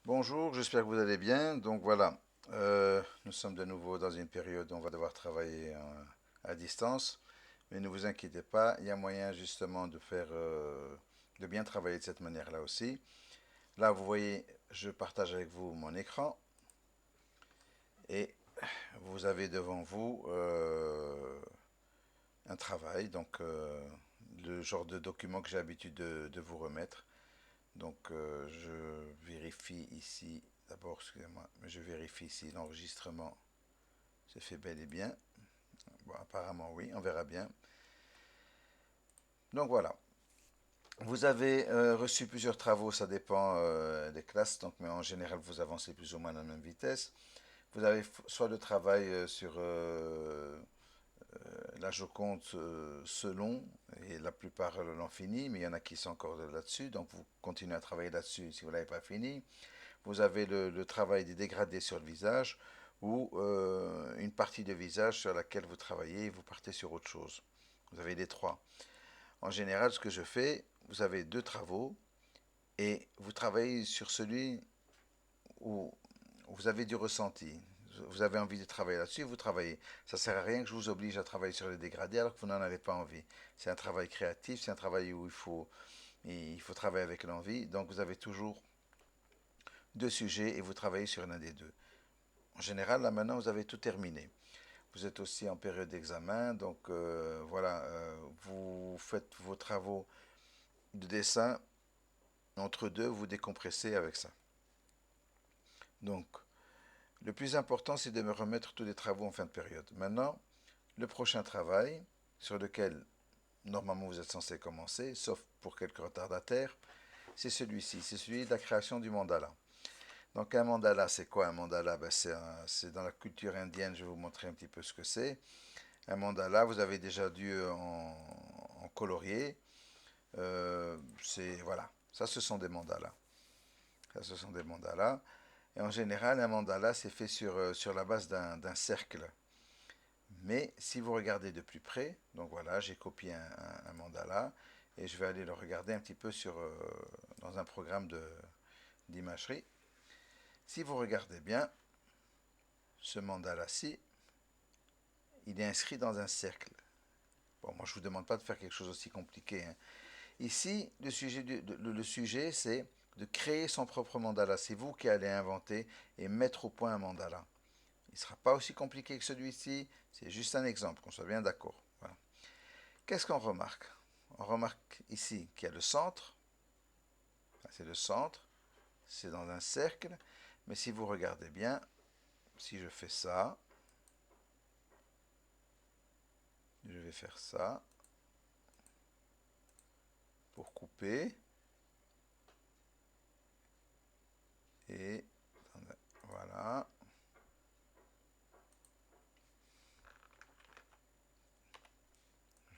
Bonjour, j'espère que vous allez bien. Donc voilà, nous sommes de nouveau dans une période où on va devoir travailler à distance, mais ne vous inquiétez pas, il y a moyen justement de faire, de bien travailler de cette manière-là aussi. Là, vous voyez, je partage avec vous mon écran et vous avez devant vous un travail, donc le genre de document que j'ai l'habitude de vous remettre. Donc je vérifie ici, d'abord, excusez-moi, mais je vérifie ici l'enregistrement se fait bel et bien. Bon, apparemment oui, on verra bien. Donc voilà, vous avez reçu plusieurs travaux, ça dépend des classes, donc, mais en général vous avancez plus ou moins à la même vitesse. Vous avez soit le travail sur la Joconde selon, et la plupart l'ont fini, mais il y en a qui sont encore là-dessus, donc vous continuez à travailler là-dessus si vous ne l'avez pas fini. Vous avez le travail des dégradés sur le visage ou une partie de visage sur laquelle vous travaillez et vous partez sur autre chose. Vous avez les trois. En général, ce que je fais, vous avez deux travaux et vous travaillez sur celui où vous avez du ressenti. Vous avez envie de travailler là-dessus, vous travaillez. Ça ne sert à rien que je vous oblige à travailler sur les dégradés alors que vous n'en avez pas envie. C'est un travail créatif, c'est un travail où il faut travailler avec l'envie. Donc vous avez toujours deux sujets et vous travaillez sur l'un des deux. En général, là maintenant, vous avez tout terminé. Vous êtes aussi en période d'examen, donc voilà, vous faites vos travaux de dessin. Entre deux, vous décompressez avec ça. Donc, le plus important, c'est de me remettre tous les travaux en fin de période. Maintenant, le prochain travail, sur lequel normalement vous êtes censé commencer, sauf pour quelques retardataires, c'est celui-ci. C'est celui de la création du mandala. Donc un mandala, c'est quoi un mandala? Ben, c'est dans la culture indienne, je vais vous montrer un petit peu ce que c'est. Un mandala, vous avez déjà dû en colorier. Voilà, ça ce sont des mandalas. Ça ce sont des mandalas. Et en général, un mandala c'est fait sur la base d'un cercle. Mais si vous regardez de plus près, donc voilà, j'ai copié un mandala et je vais aller le regarder un petit peu dans un programme d'imagerie. Si vous regardez bien, ce mandala-ci, il est inscrit dans un cercle. Bon, moi je ne vous demande pas de faire quelque chose aussi compliqué, hein. Ici, le sujet, c'est de créer son propre mandala. C'est vous qui allez inventer et mettre au point un mandala. Il ne sera pas aussi compliqué que celui-ci, c'est juste un exemple, qu'on soit bien d'accord. Voilà. Qu'est-ce qu'on remarque? On remarque ici qu'il y a le centre, c'est le centre, c'est dans un cercle, mais si vous regardez bien, si je fais ça, je vais faire ça pour couper, et voilà,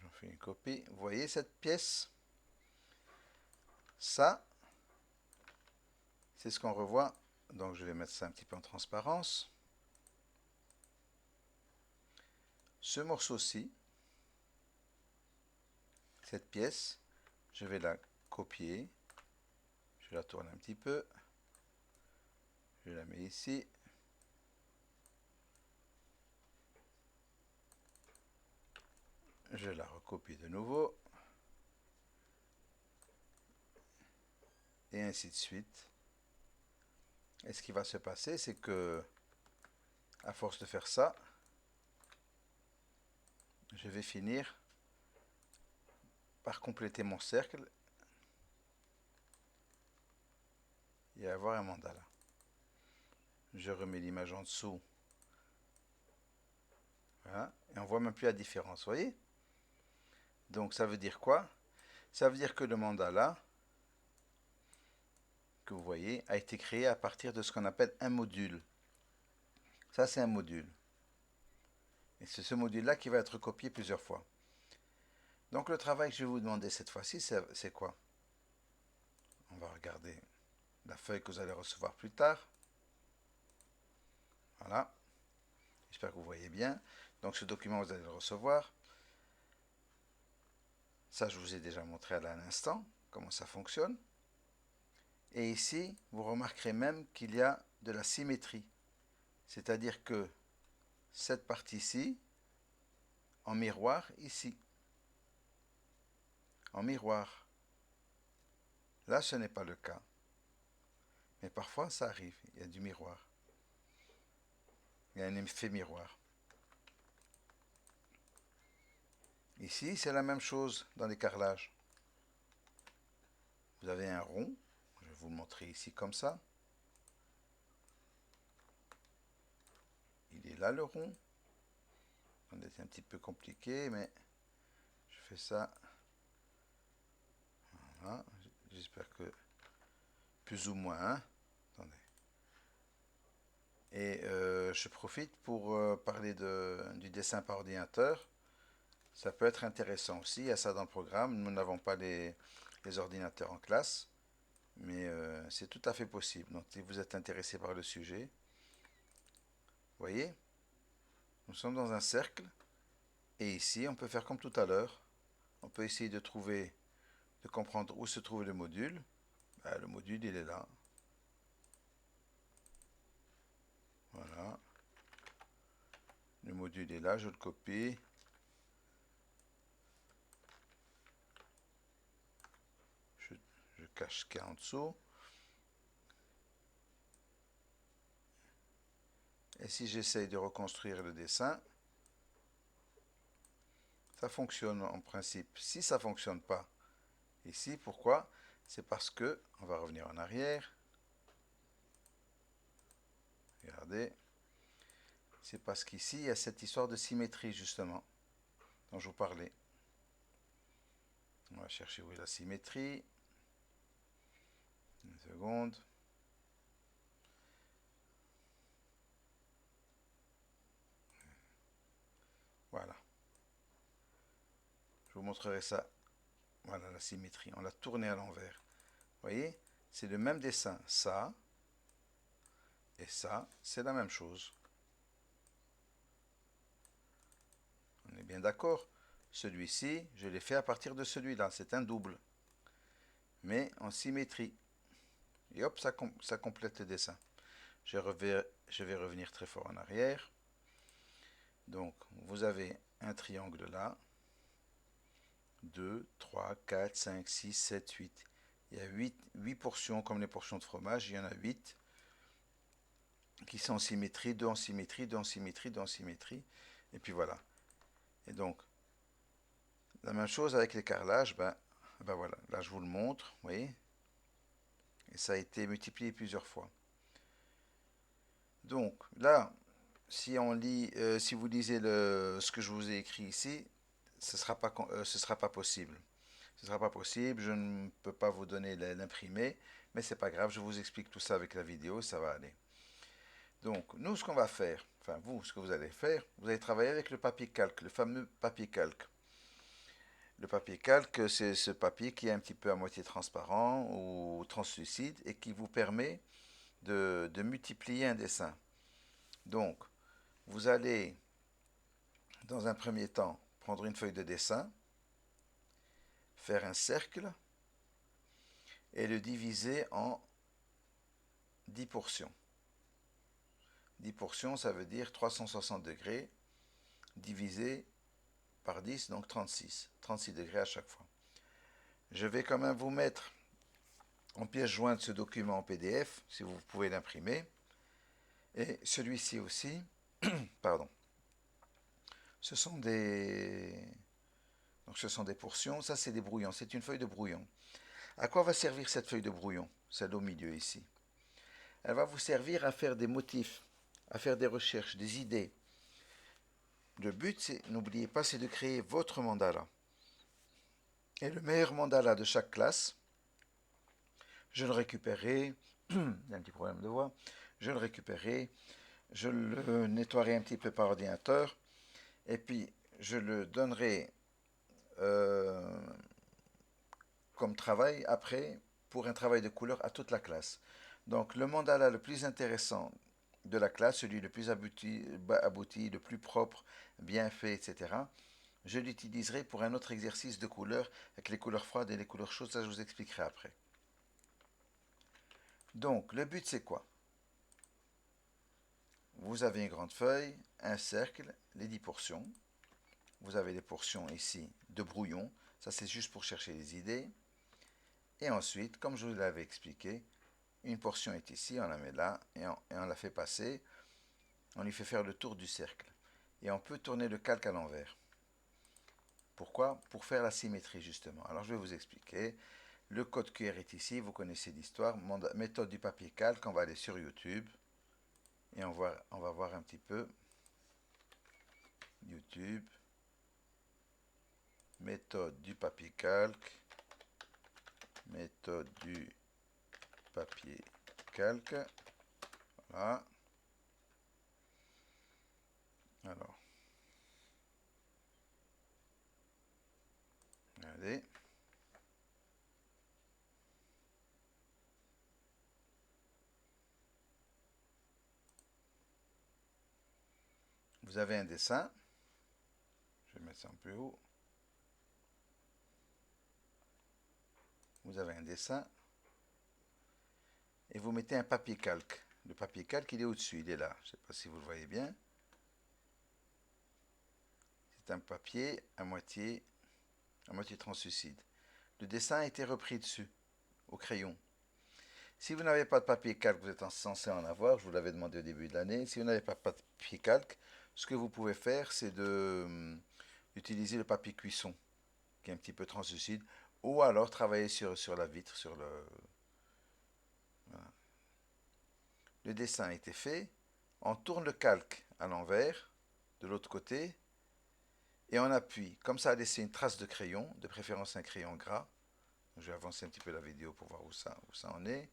j'en fais une copie. Vous voyez cette pièce? Ça, c'est ce qu'on revoit. Donc je vais mettre ça un petit peu en transparence. Ce morceau-ci, cette pièce, je vais la copier. Je la tourne un petit peu. Je la mets ici. Je la recopie de nouveau. Et ainsi de suite. Et ce qui va se passer, c'est que, à force de faire ça, je vais finir par compléter mon cercle et avoir un mandala. Je remets l'image en dessous. Voilà. Et on voit même plus la différence, vous voyez? Donc ça veut dire quoi? Ça veut dire que le mandala, que vous voyez, a été créé à partir de ce qu'on appelle un module. Ça, c'est un module. Et c'est ce module-là qui va être copié plusieurs fois. Donc le travail que je vais vous demander cette fois-ci, c'est quoi? On va regarder la feuille que vous allez recevoir plus tard. Voilà. J'espère que vous voyez bien. Donc ce document, vous allez le recevoir. Ça, je vous ai déjà montré à l'instant comment ça fonctionne. Et ici, vous remarquerez même qu'il y a de la symétrie. C'est-à-dire que cette partie-ci, en miroir, ici, en miroir. Là, ce n'est pas le cas. Mais parfois, ça arrive. Il y a du miroir. Il y a un effet miroir. Ici, c'est la même chose dans les carrelages. Vous avez un rond. Je vais vous le montrer ici comme ça. Il est là le rond. C'est un petit peu compliqué, mais je fais ça. Voilà. J'espère que plus ou moins. Hein. Attendez. Et je profite pour parler du dessin par ordinateur. Ça peut être intéressant aussi. Il y a ça dans le programme. Nous n'avons pas les ordinateurs en classe, mais c'est tout à fait possible. Donc, si vous êtes intéressé par le sujet, vous voyez, nous sommes dans un cercle. Et ici, on peut faire comme tout à l'heure. On peut essayer de trouver, de comprendre où se trouve le module. Ben, le module, il est là. Voilà. Le module est là, je le copie. Je cache ce qu'il y a en dessous. Et si j'essaye de reconstruire le dessin, ça fonctionne en principe. Si ça ne fonctionne pas ici, pourquoi? C'est parce que, on va revenir en arrière. Regardez. C'est parce qu'ici, il y a cette histoire de symétrie, justement, dont je vous parlais. On va chercher où est la symétrie. Une seconde. Voilà. Je vous montrerai ça. Voilà la symétrie. On l'a tourné à l'envers. Vous voyez? C'est le même dessin. Ça et ça, c'est la même chose. On est bien d'accord? Celui-ci, je l'ai fait à partir de celui-là. C'est un double. Mais en symétrie. Et hop, ça complète le dessin. Je vais revenir très fort en arrière. Donc, vous avez un triangle là. 2, 3, 4, 5, 6, 7, 8. Il y a 8 portions comme les portions de fromage. Il y en a 8 qui sont en symétrie, 2 en symétrie, 2 en symétrie, 2 en symétrie. Et puis voilà. Et donc, la même chose avec les carrelages. Ben voilà, là je vous le montre. Vous voyez? Et ça a été multiplié plusieurs fois. Donc là, si vous lisez ce que je vous ai écrit ici, ce sera pas possible. Ce sera pas possible, je ne peux pas vous donner l'imprimé, mais c'est pas grave, je vous explique tout ça avec la vidéo, ça va aller. Donc, nous, ce qu'on va faire, enfin vous, ce que vous allez faire, vous allez travailler avec le papier calque, le fameux papier calque. Le papier calque, c'est ce papier qui est un petit peu à moitié transparent ou translucide et qui vous permet de multiplier un dessin. Donc, vous allez, dans un premier temps, prendre une feuille de dessin, faire un cercle et le diviser en 10 portions. 10 portions, ça veut dire 360 degrés divisé par 10, donc 36. 36 degrés à chaque fois. Je vais quand même vous mettre en pièce jointe ce document en PDF, si vous pouvez l'imprimer. Et celui-ci aussi, pardon. Ce sont ce sont des portions, ça c'est des brouillons, c'est une feuille de brouillon. À quoi va servir cette feuille de brouillon, celle au milieu ici? Elle va vous servir à faire des motifs, à faire des recherches, des idées. Le but, c'est, n'oubliez pas, c'est de créer votre mandala. Et le meilleur mandala de chaque classe, je le récupérerai, il y a un petit problème de voix, je le récupérerai, je le nettoierai un petit peu par ordinateur, et puis je le donnerai comme travail après pour un travail de couleur à toute la classe. Donc le mandala le plus intéressant de la classe, celui le plus abouti, le plus propre, bien fait, etc., je l'utiliserai pour un autre exercice de couleur avec les couleurs froides et les couleurs chaudes, ça je vous expliquerai après. Donc, le but, c'est quoi? Vous avez une grande feuille, un cercle, les 10 portions. Vous avez les portions ici de brouillon. Ça, c'est juste pour chercher les idées. Et ensuite, comme je vous l'avais expliqué, une portion est ici, on la met là, et on la fait passer. On lui fait faire le tour du cercle. Et on peut tourner le calque à l'envers. Pourquoi? Pour faire la symétrie, justement. Alors, je vais vous expliquer. Le code QR est ici, vous connaissez l'histoire. Méthode du papier calque, on va aller sur YouTube. Et on va voir un petit peu. YouTube. Méthode du papier calque. Méthode du papier calque. Voilà. Alors, regardez. Vous avez un dessin. Je vais mettre ça un peu haut. Vous avez un dessin. Et vous mettez un papier calque. Le papier calque, il est au-dessus, il est là. Je ne sais pas si vous le voyez bien. C'est un papier à moitié translucide. Le dessin a été repris dessus, au crayon. Si vous n'avez pas de papier calque, vous êtes censé en avoir, je vous l'avais demandé au début de l'année. Si vous n'avez pas de papier calque, ce que vous pouvez faire, c'est d'utiliser le papier cuisson, qui est un petit peu translucide, ou alors travailler sur la vitre, sur le... Voilà. Le dessin a été fait, on tourne le calque à l'envers, de l'autre côté, et on appuie. Comme ça a laissé une trace de crayon, de préférence un crayon gras. Je vais avancer un petit peu la vidéo pour voir où ça en est.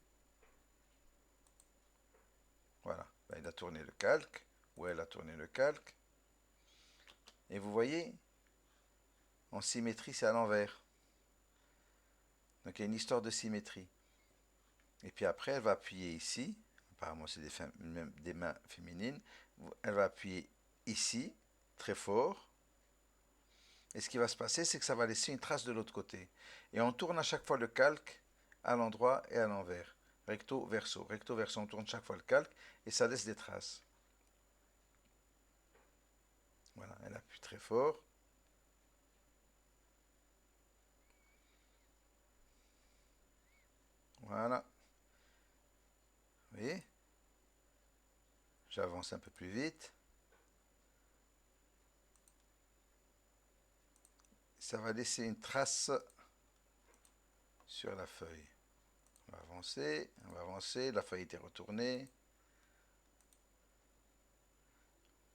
Voilà, ben, il a tourné le calque, ou elle a tourné le calque. Et vous voyez, en symétrie, c'est à l'envers. Donc il y a une histoire de symétrie. Et puis après, elle va appuyer ici. Apparemment, c'est des mains féminines. Elle va appuyer ici, très fort. Et ce qui va se passer, c'est que ça va laisser une trace de l'autre côté. Et on tourne à chaque fois le calque à l'endroit et à l'envers. Recto, verso. Recto, verso, on tourne chaque fois le calque et ça laisse des traces. Voilà, elle appuie très fort. Voilà. Vous voyez? J'avance un peu plus vite. Ça va laisser une trace sur la feuille. On va avancer. La feuille était retournée.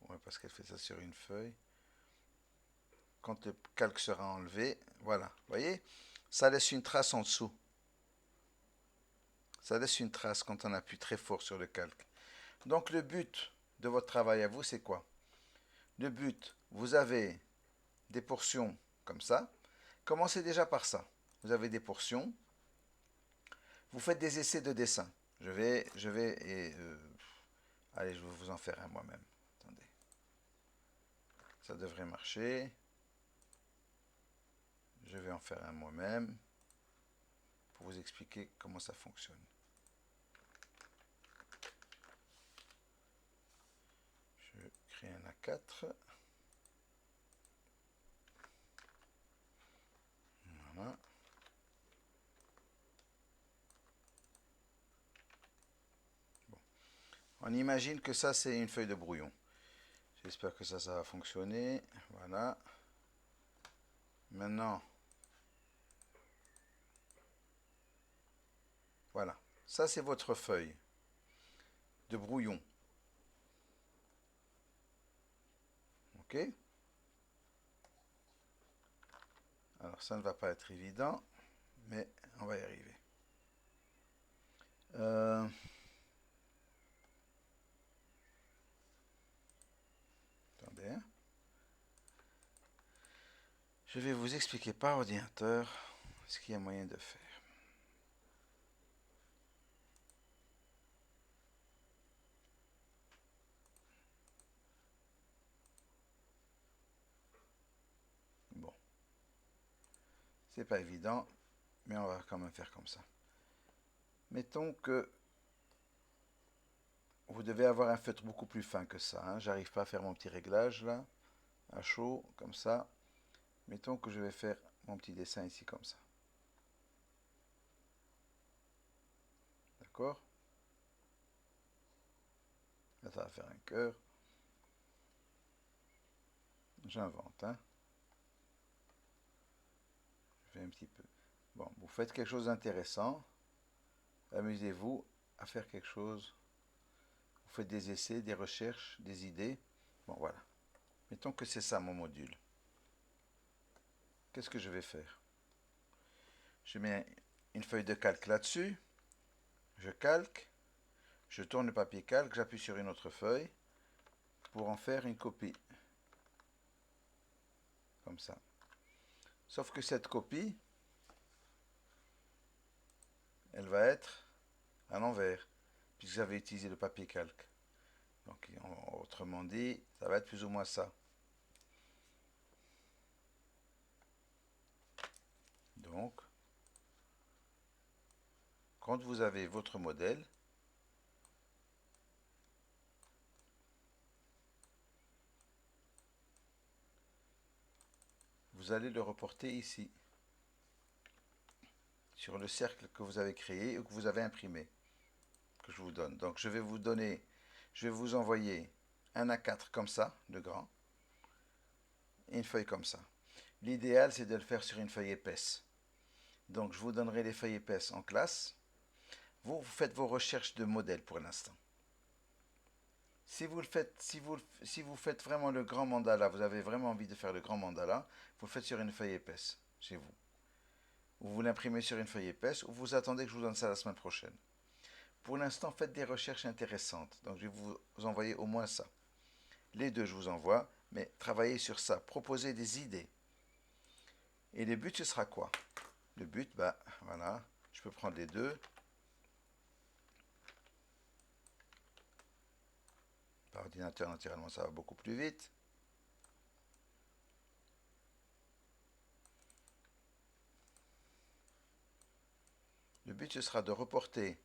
Ouais, parce qu'elle fait ça sur une feuille. Quand le calque sera enlevé, voilà. Vous voyez? Ça laisse une trace en dessous. Ça laisse une trace quand on appuie très fort sur le calque. Donc le but de votre travail à vous, c'est quoi? Le but, vous avez des portions comme ça. Commencez déjà par ça. Vous avez des portions. Vous faites des essais de dessin. Allez, je vais vous en faire un moi-même. Attendez. Ça devrait marcher. Je vais en faire un moi-même pour vous expliquer comment ça fonctionne. Je crée un A4. Voilà. Bon. On imagine que ça, c'est une feuille de brouillon. J'espère que ça va fonctionner. Voilà. Maintenant, voilà. Ça, c'est votre feuille de brouillon. OK? Alors, ça ne va pas être évident, mais on va y arriver. Attendez, hein. Je vais vous expliquer par ordinateur ce qu'il y a moyen de faire. Bon, c'est pas évident, mais on va quand même faire comme ça. Mettons que devez avoir un feutre beaucoup plus fin que ça, hein. J'arrive pas à faire mon petit réglage là, à chaud, comme ça. Mettons que je vais faire mon petit dessin ici comme ça. D'accord? Là, ça va faire un cœur. J'invente, hein. Je fais un petit peu. Bon, vous faites quelque chose d'intéressant. Amusez-vous à faire quelque chose. Vous faites des essais, des recherches, des idées. Bon, voilà. Mettons que c'est ça mon module. Qu'est-ce que je vais faire? Je mets une feuille de calque là-dessus. Je calque. Je tourne le papier calque. J'appuie sur une autre feuille pour en faire une copie. Comme ça. Sauf que cette copie, elle va être à l'envers, puisque j'avais utilisé le papier calque. Donc, autrement dit, ça va être plus ou moins ça. Donc, quand vous avez votre modèle, vous allez le reporter ici, sur le cercle que vous avez créé ou que vous avez imprimé, que je vous donne. Donc, je vais vous envoyer un A4 comme ça, de grand, et une feuille comme ça. L'idéal, c'est de le faire sur une feuille épaisse. Donc, je vous donnerai les feuilles épaisses en classe. Vous faites vos recherches de modèles pour l'instant. Si vous faites vraiment le grand mandala, vous avez vraiment envie de faire le grand mandala, vous le faites sur une feuille épaisse, chez vous. Ou vous l'imprimez sur une feuille épaisse, ou vous attendez que je vous donne ça la semaine prochaine. Pour l'instant, faites des recherches intéressantes. Donc, je vais vous envoyer au moins ça. Les deux, je vous envoie, mais travaillez sur ça. Proposez des idées. Et le but, ce sera quoi? Le but, bah, voilà, je peux prendre les deux. Par ordinateur, naturellement, ça va beaucoup plus vite. Le but, ce sera de reporter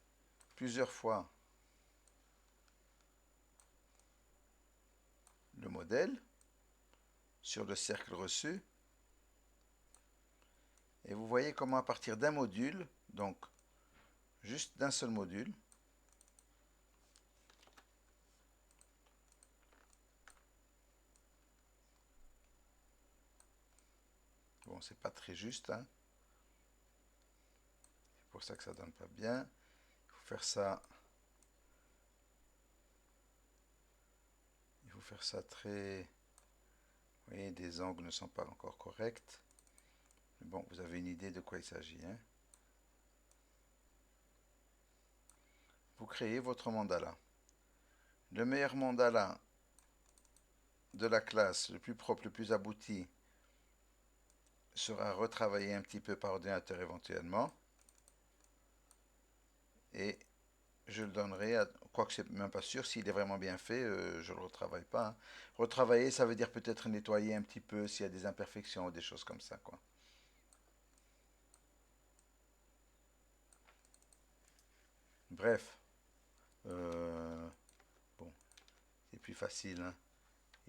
plusieurs fois le modèle sur le cercle reçu. Et vous voyez comment à partir d'un module, donc juste d'un seul module, bon, c'est pas très juste, hein. C'est pour ça que ça donne pas bien. Il faut faire ça très... Vous voyez, des angles ne sont pas encore corrects. Mais bon, vous avez une idée de quoi il s'agit, hein. Vous créez votre mandala. Le meilleur mandala de la classe, le plus propre, le plus abouti, sera retravaillé un petit peu par ordinateur éventuellement. Et je le donnerai à... Quoique c'est même pas sûr, s'il est vraiment bien fait, je ne le retravaille pas, hein. Retravailler, ça veut dire peut-être nettoyer un petit peu s'il y a des imperfections ou des choses comme ça, quoi. Bref, euh, bon, c'est plus facile, hein.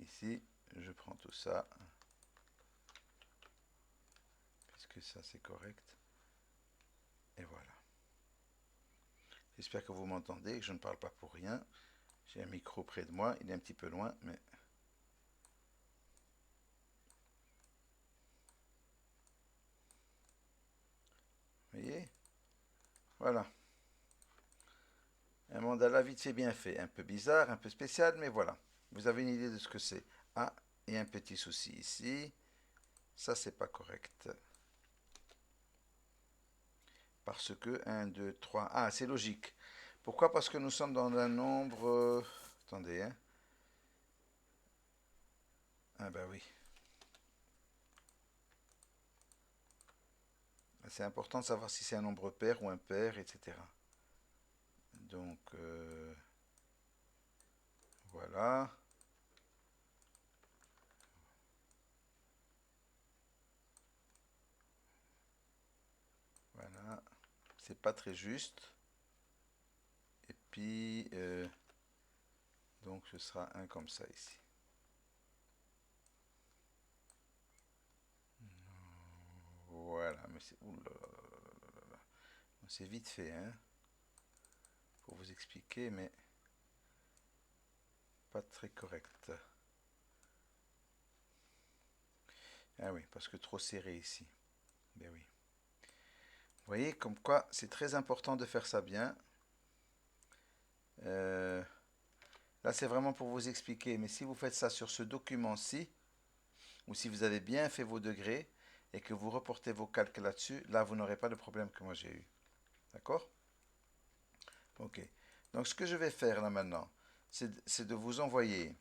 Ici, je prends tout ça, puisque ça c'est correct. Et voilà. J'espère que vous m'entendez, que je ne parle pas pour rien. J'ai un micro près de moi, il est un petit peu loin, mais... Vous voyez? Voilà. Un mandala vite fait bien fait. Un peu bizarre, un peu spécial, mais voilà. Vous avez une idée de ce que c'est. Ah, et un petit souci ici. Ça, c'est pas correct. Parce que 1, 2, 3. Ah, c'est logique. Pourquoi? Parce que nous sommes dans un nombre... attendez, hein. Ah bah oui. C'est important de savoir si c'est un nombre pair ou impair, etc. Donc, voilà. Voilà. C'est pas très juste. Et puis, incrustera un comme ça ici. Voilà, mais c'est... ouh là là là là là là. C'est vite fait, hein, pour vous expliquer, mais pas très correct. Ah oui, parce que trop serré ici. Ben oui. Vous voyez, comme quoi, c'est très important de faire ça bien. Euh, Là, c'est vraiment pour vous expliquer, mais si vous faites ça sur ce document-ci, ou si vous avez bien fait vos degrés, et que vous reportez vos calques là-dessus, là, vous n'aurez pas le problème que moi j'ai eu. D'accord? Ok. Donc, ce que je vais faire là maintenant, c'est de vous envoyer,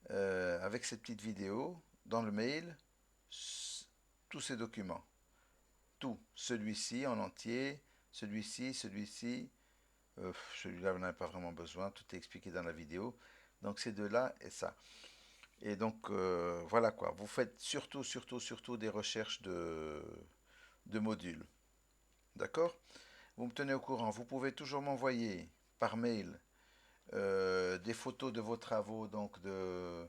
avec cette petite vidéo, dans le mail, tous ces documents. Tout. Celui-ci en entier, celui-ci, celui-ci. Celui-là, vous n'en avez pas vraiment besoin. Tout est expliqué dans la vidéo. Donc, ces deux-là et ça. Et donc, voilà quoi. Vous faites surtout, surtout, surtout des recherches de modules. D'accord? Vous me tenez au courant. Vous pouvez toujours m'envoyer par mail des photos de vos travaux, donc de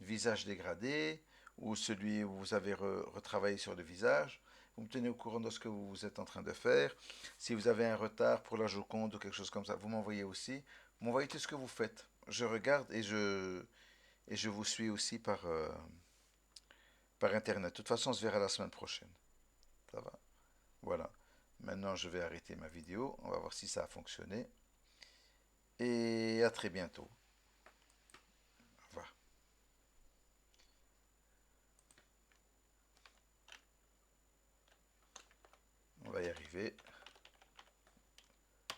visage dégradé, ou celui où vous avez retravaillé sur le visage. Vous me tenez au courant de ce que vous êtes en train de faire. Si vous avez un retard pour la Joconde ou quelque chose comme ça, vous m'envoyez aussi. Vous m'envoyez tout ce que vous faites. Je regarde et je vous suis aussi par Internet. De toute façon, on se verra la semaine prochaine. Ça va? Voilà. Maintenant, je vais arrêter ma vidéo. On va voir si ça a fonctionné. Et à très bientôt. Au revoir. On va y arriver.